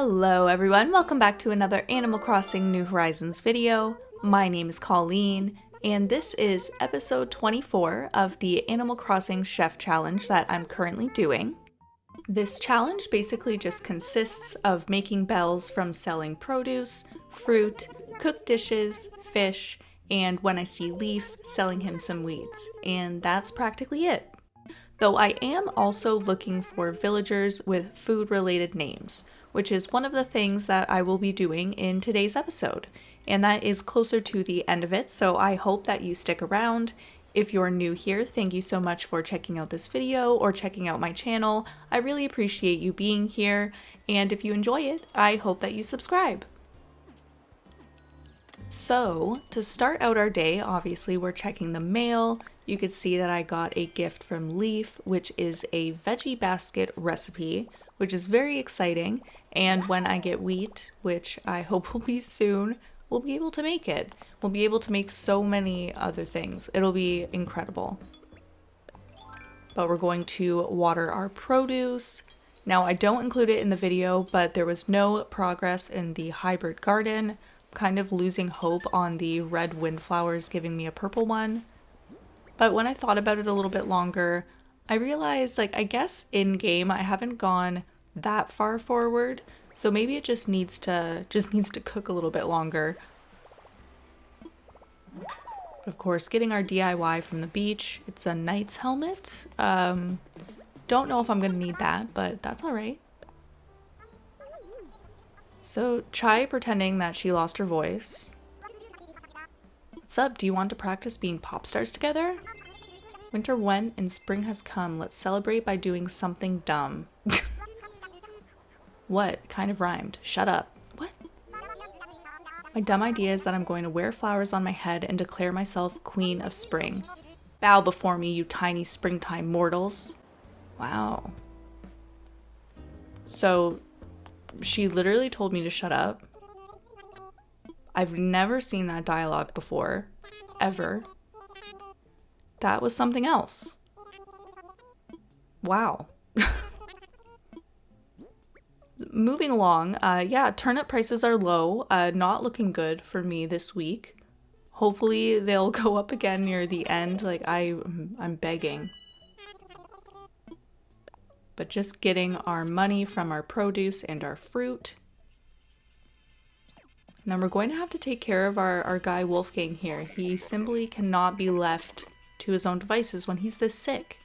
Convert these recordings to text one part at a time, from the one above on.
Hello everyone, welcome back to another Animal Crossing New Horizons video. My name is Colleen, and this is episode 24 of the Animal Crossing Chef Challenge that I'm currently doing. This challenge basically just consists of making bells from selling produce, fruit, cooked dishes, fish, and when I see Leaf, selling him some weeds. And that's practically it. Though I am also looking for villagers with food-related names, which is one of the things that I will be doing in today's episode. And that is closer to the end of it, so I hope that you stick around. If you're new here, thank you so much for checking out this video or checking out my channel. I really appreciate you being here, and if you enjoy it, I hope that you subscribe. So, to start out our day, obviously we're checking the mail. You could see that I got a gift from Leaf, which is a veggie basket recipe, which is very exciting. And when I get wheat, which I hope will be soon, we'll be able to make it. We'll be able to make so many other things. It'll be incredible. But we're going to water our produce. Now, I don't include it in the video, but there was no progress in the hybrid garden. Kind of losing hope on the red windflowers giving me a purple one. But when I thought about it a little bit longer, I realized, I guess in game I haven't gone that far forward, so maybe it just needs to cook a little bit longer. Of course, getting our DIY from the beach. It's a knight's helmet. Don't know if I'm gonna need that, but that's all right. So Chai pretending that she lost her voice. What's up? Do you want to practice being pop stars together? Winter went and spring has come. Let's celebrate by doing something dumb. What? Kind of rhymed. Shut up. What? My dumb idea is that I'm going to wear flowers on my head and declare myself Queen of Spring. Bow before me, you tiny springtime mortals. Wow. So she literally told me to shut up. I've never seen that dialogue before, ever. That was something else. Wow. Moving along, yeah, turnip prices are low, not looking good for me this week. Hopefully they'll go up again near the end, I'm begging. But just getting our money from our produce and our fruit. And then we're going to have to take care of our guy Wolfgang here. He simply cannot be left to his own devices when he's this sick.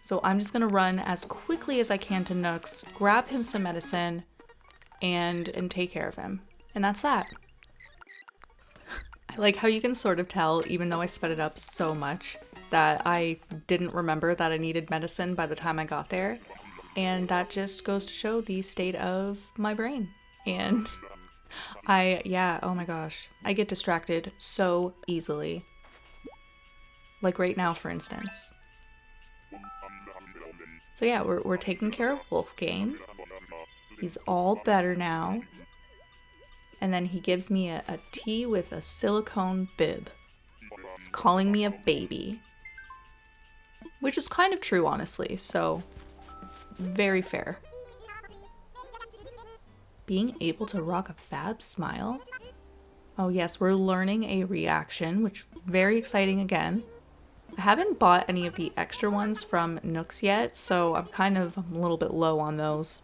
So I'm just gonna run as quickly as I can to Nook's, grab him some medicine, and take care of him. And that's that. I like how you can sort of tell, even though I sped it up so much, that I didn't remember that I needed medicine by the time I got there. And that just goes to show the state of my brain. And oh my gosh, I get distracted so easily. Like right now, for instance. So yeah, we're taking care of Wolfgang. He's all better now. And then he gives me a tea with a silicone bib. He's calling me a baby. Which is kind of true, honestly, so very fair. Being able to rock a fab smile. Oh yes, we're learning a reaction, which very exciting again. I haven't bought any of the extra ones from Nook's yet, so I'm a little bit low on those.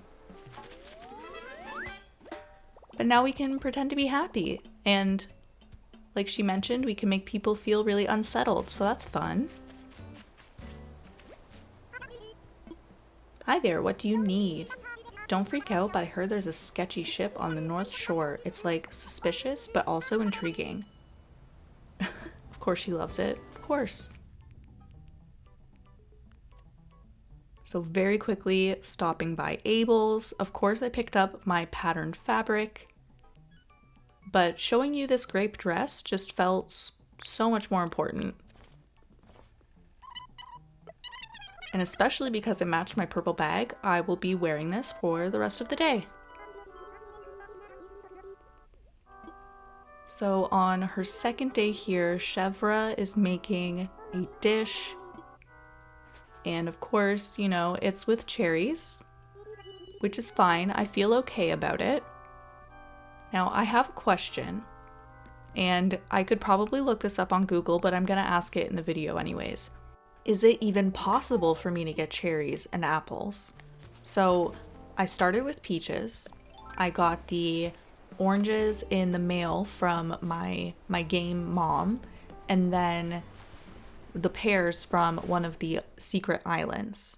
But now we can pretend to be happy, and like she mentioned, we can make people feel really unsettled, so that's fun. Hi there, what do you need? Don't freak out, but I heard there's a sketchy ship on the North Shore. It's suspicious, but also intriguing. Of course she loves it. Of course. So very quickly stopping by Abel's. Of course I picked up my patterned fabric. But showing you this grape dress just felt so much more important. And especially because it matched my purple bag, I will be wearing this for the rest of the day. So on her second day here, Chevra is making a dish. And of course, it's with cherries. which is fine. I feel okay about it. Now, I have a question, and I could probably look this up on Google, but I'm gonna ask it in the video anyways. Is it even possible for me to get cherries and apples? So I started with peaches. I got the oranges in the mail from my game mom, and then the pears from one of the secret islands,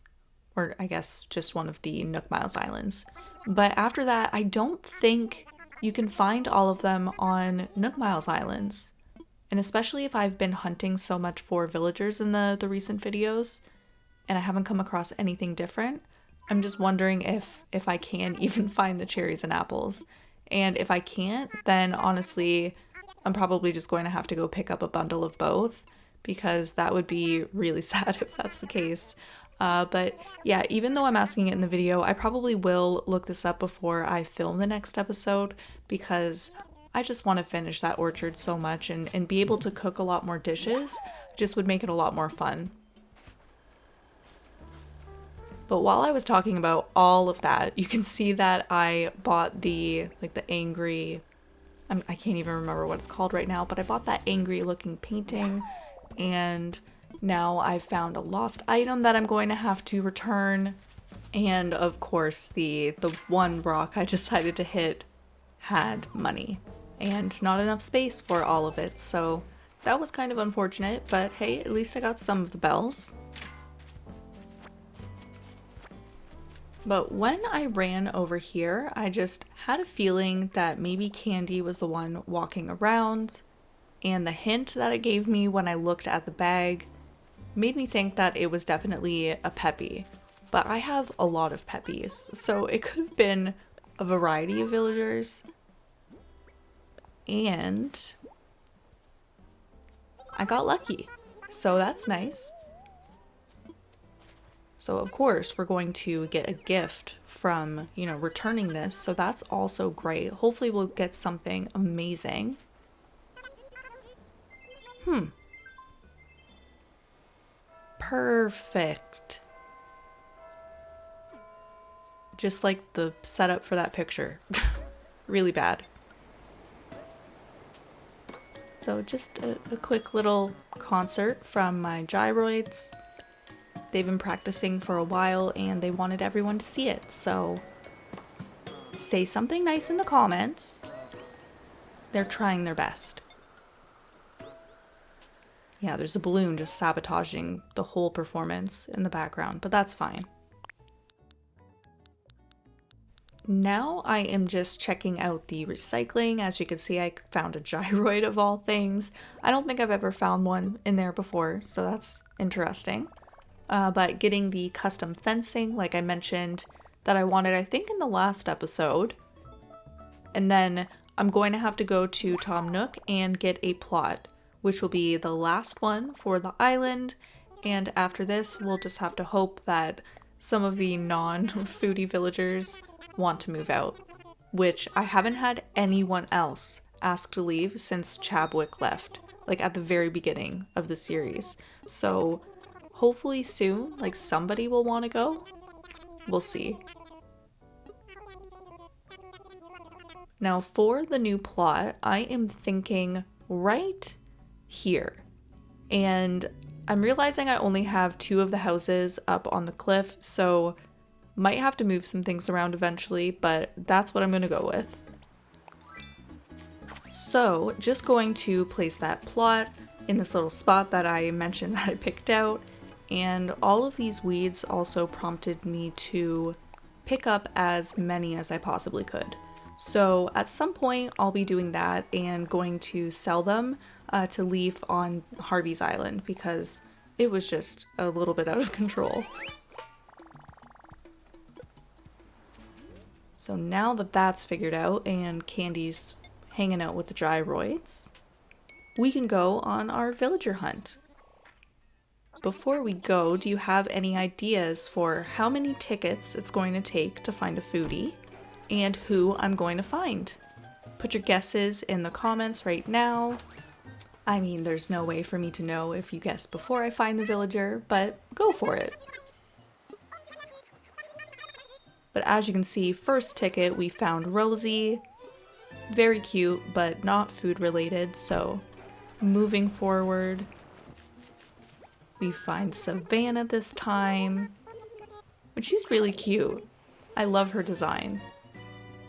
or I guess just one of the Nook Miles islands. But after that, I don't think you can find all of them on Nook Miles islands. And especially if I've been hunting so much for villagers in the recent videos and I haven't come across anything different, I'm just wondering if I can even find the cherries and apples. And if I can't, then honestly, I'm probably just going to have to go pick up a bundle of both, because that would be really sad if that's the case. But yeah, even though I'm asking it in the video, I probably will look this up before I film the next episode, because I just want to finish that orchard so much, and be able to cook a lot more dishes just would make it a lot more fun. But while I was talking about all of that, you can see that I bought the angry, I can't even remember what it's called right now, but I bought that angry looking painting, and now I've found a lost item that I'm going to have to return. And of course, the one rock I decided to hit had money and not enough space for all of it. So that was kind of unfortunate, but hey, at least I got some of the bells. But when I ran over here, I just had a feeling that maybe Candy was the one walking around, and the hint that it gave me when I looked at the bag made me think that it was definitely a Peppy. But I have a lot of Peppies, so it could have been a variety of villagers. And I got lucky, so that's nice. So of course we're going to get a gift from, returning this, so that's also great. Hopefully we'll get something amazing. Perfect. Just like the setup for that picture. Really bad. So just a quick little concert from my gyroids. They've been practicing for a while and they wanted everyone to see it, so say something nice in the comments. They're trying their best. Yeah, there's a balloon just sabotaging the whole performance in the background, but that's fine. Now I am just checking out the recycling. As you can see, I found a gyroid of all things. I don't think I've ever found one in there before, so that's interesting. But getting the custom fencing, like I mentioned, that I wanted, I think, in the last episode. And then I'm going to have to go to Tom Nook and get a plot, which will be the last one for the island. And after this, we'll just have to hope that some of the non-foodie villagers want to move out, which I haven't had anyone else ask to leave since Chabwick left, like at the very beginning of the series. So hopefully soon, like, somebody will want to go. We'll see. Now for the new plot, I am thinking right here. And I'm realizing I only have 2 of the houses up on the cliff, so might have to move some things around eventually, but that's what I'm gonna go with. So just going to place that plot in this little spot that I mentioned that I picked out, and all of these weeds also prompted me to pick up as many as I possibly could. So at some point I'll be doing that and going to sell them to leave on Harvey's Island, because it was just a little bit out of control. So now that that's figured out and Candy's hanging out with the gyroids, we can go on our villager hunt. Before we go, do you have any ideas for how many tickets it's going to take to find a foodie and who I'm going to find? Put your guesses in the comments right now. I mean, there's no way for me to know if you guess before I find the villager, but go for it. But as you can see, first ticket we found Rosie. Very cute, but not food related, so moving forward, we find Savannah this time, which she's really cute. I love her design,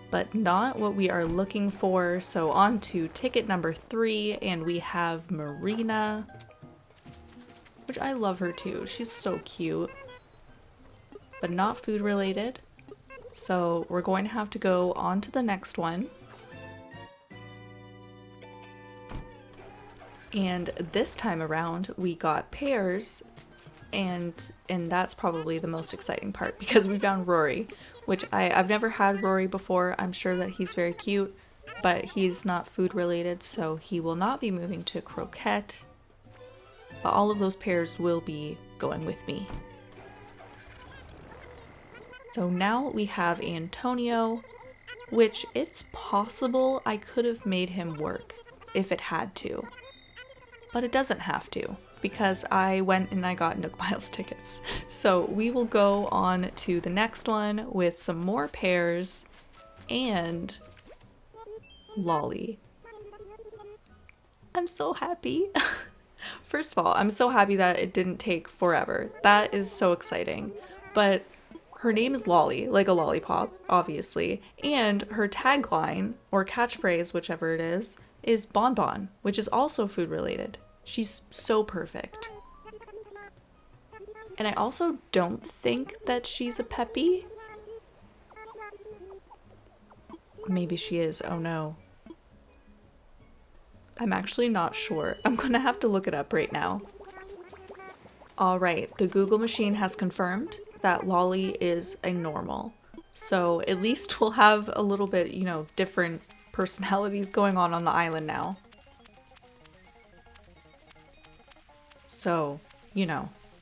but not what we are looking for. So on to ticket number 3, and we have Marina, which I love her too. She's so cute, but not food related. So we're going to have to go on to the next one. And this time around, we got pears, and that's probably the most exciting part because we found Rory, which I've never had Rory before. I'm sure that he's very cute, but he's not food related, so he will not be moving to Croquette. But all of those pears will be going with me. So now we have Antonio, which it's possible I could have made him work if it had to. But it doesn't have to, because I went and I got Nook Miles tickets. So we will go on to the next one with some more pears and Lolly. I'm so happy. First of all, I'm so happy that it didn't take forever. That is so exciting. But her name is Lolly, like a lollipop, obviously. And her tagline, or catchphrase, whichever it is Bonbon, which is also food related. She's so perfect. And I also don't think that she's a Peppy. Maybe she is, oh no. I'm actually not sure. I'm gonna have to look it up right now. Alright, the Google machine has confirmed that Lolly is a normal. So at least we'll have a little bit, different personalities going on the island now. So,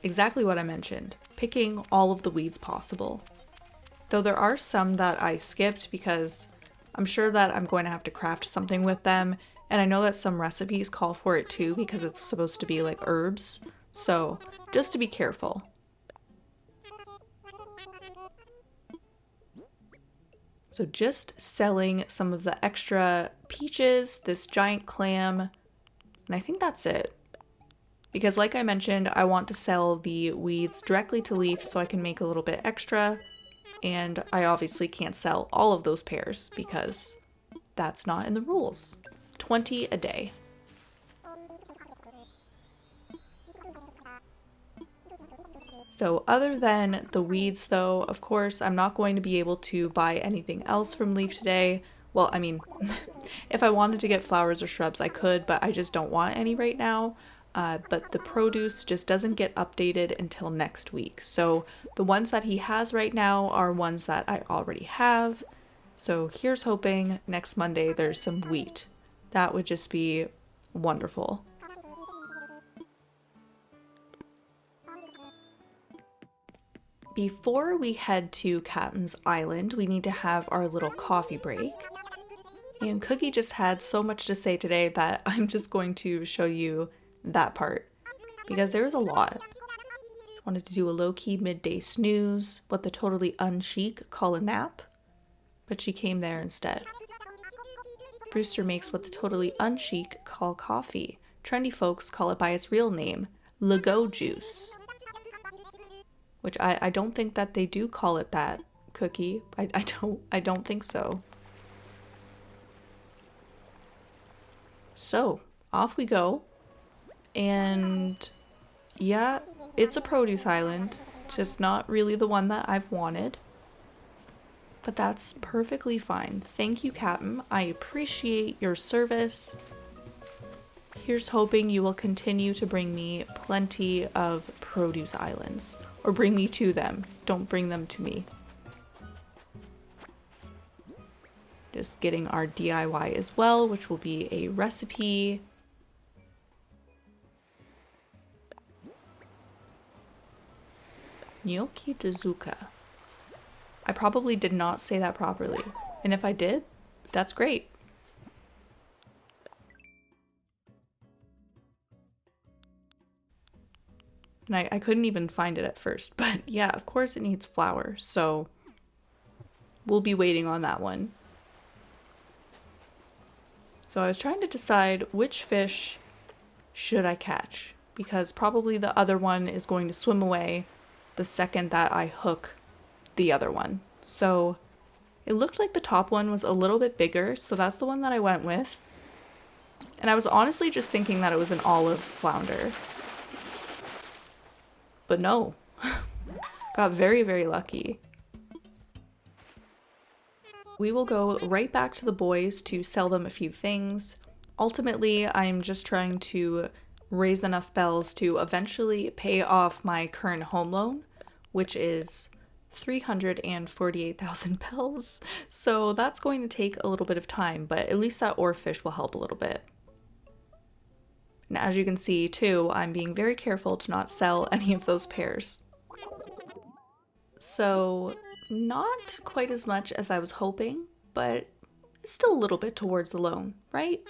exactly what I mentioned. Picking all of the weeds possible. Though there are some that I skipped because I'm sure that I'm going to have to craft something with them. And I know that some recipes call for it too because it's supposed to be like herbs. So, just to be careful. So just selling some of the extra peaches, this giant clam, and I think that's it. Because like I mentioned, I want to sell the weeds directly to Leaf so I can make a little bit extra. And I obviously can't sell all of those pears because that's not in the rules. 20 a day. So other than the weeds though, of course, I'm not going to be able to buy anything else from Leaf today. Well, I mean, if I wanted to get flowers or shrubs, I could, but I just don't want any right now. But the produce just doesn't get updated until next week. So the ones that he has right now are ones that I already have. So here's hoping next Monday there's some wheat. That would just be wonderful. Before we head to Captain's Island, we need to have our little coffee break. And Cookie just had so much to say today that I'm just going to show you that part because there's a lot. Wanted to do a low-key midday snooze, what the totally unchic call a nap, but she came there instead. Brewster makes what the totally unchic call coffee. Trendy folks call it by its real name, Lego juice. Which I don't think that they do call it that, Cookie. I don't think so. So, off we go. And yeah, it's a produce island, just not really the one that I've wanted. But that's perfectly fine. Thank you, Captain. I appreciate your service. Here's hoping you will continue to bring me plenty of produce islands. Or bring me to them. Don't bring them to me. Just getting our DIY as well, which will be a recipe. Gnocchi de zucca. I probably did not say that properly. And if I did, that's great. And I couldn't even find it at first, but yeah, of course it needs flour, so we'll be waiting on that one. So I was trying to decide which fish should I catch, because probably the other one is going to swim away the second that I hook the other one. So it looked like the top one was a little bit bigger, so that's the one that I went with. And I was honestly just thinking that it was an olive flounder. But no, got very, very lucky. We will go right back to the boys to sell them a few things. Ultimately, I'm just trying to raise enough bells to eventually pay off my current home loan, which is 348,000 bells. So that's going to take a little bit of time, but at least that oarfish will help a little bit. And as you can see too, I'm being very careful to not sell any of those pairs. So not quite as much as I was hoping, but still a little bit towards the loan, right?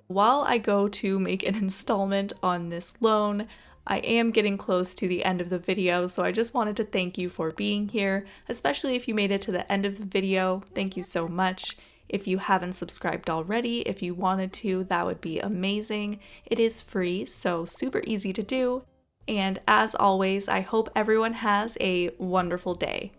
While I go to make an installment on this loan, I am getting close to the end of the video, so I just wanted to thank you for being here, especially if you made it to the end of the video. Thank you so much. If you haven't subscribed already, if you wanted to, that would be amazing. It is free, so super easy to do. And as always, I hope everyone has a wonderful day.